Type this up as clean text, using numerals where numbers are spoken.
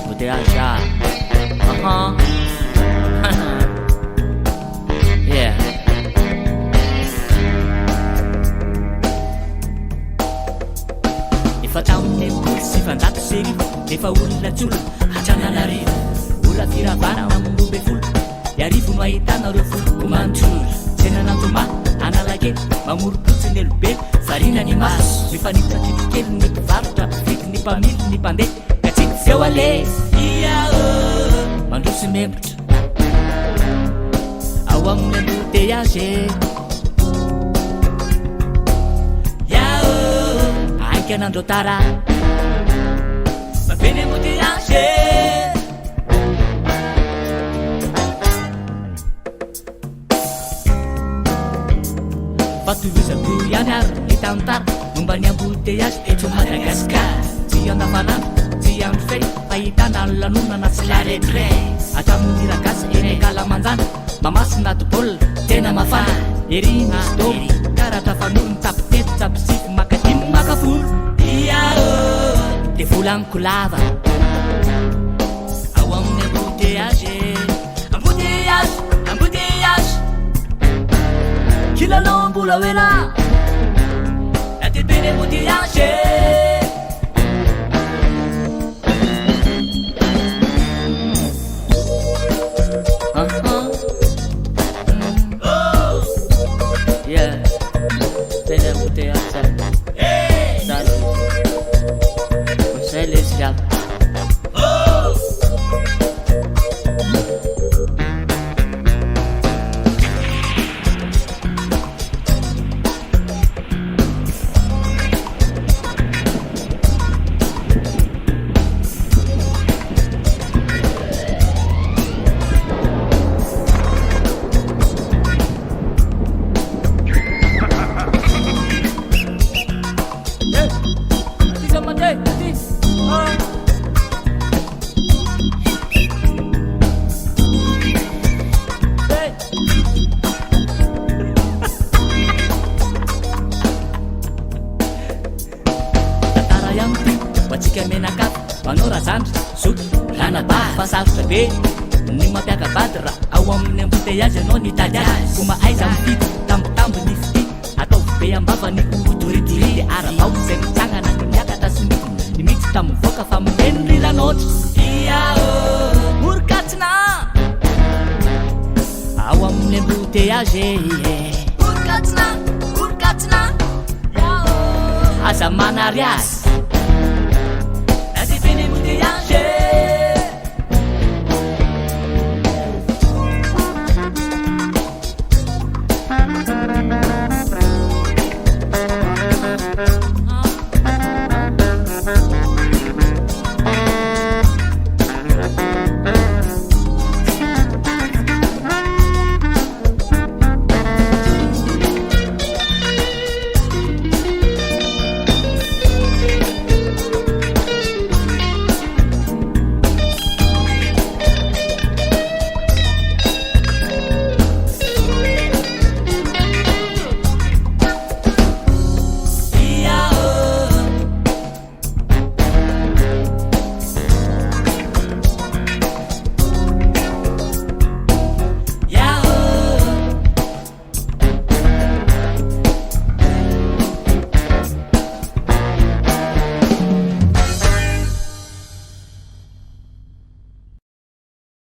mudeacha. Yeah. Efa tamin'ny mpolo sy fanjato sy arivo nefa olona tsolo hatrananarivo olona firavana mamonombe folo iarivo no ahitanareo foloko mantsolo tsena nantoma analakely mamoropotsiny elobelo varina ny maso mifanitra kivikely ny mpivarotra mpividy ny mpamily ny mpandeha ka tsy feo ale iao mandrosy membotra ao amin'ny embouteillage iao aika nandro tara mafeny embouteillage fatovizako ihany ary ny tantara momba ny embouteillage eto Madagasikara tsy andavanandro tsy andro fey fahitana ny lanonana sy laretre atamin'ny ragasy eny Kalamanjana mamasina tobolina tena mafana erina stomy karatra fanolo ny tapitety tsapisify makadimy makafolo iao de volaniko lava ao amin'ny embouteillage kilalao mbola oela natebeny embouteillage yeah beny embouteillage sali conseil les gars Watsika menakapa manora zandry zoky ranaba fasarotra be ny mampiakabady raha ao amin'ny embouteillage anao ny tady azy fomba aiza mifidy tambotambo ny fity ataovy be ambava ny otoritoridy arabao zay mitsangana ny miakatra sy ny mitsy tamin'nyvoaka fa mimeny rilanotra iao morikatsina ao amin'ny embouteillage morikatsina aza manary azy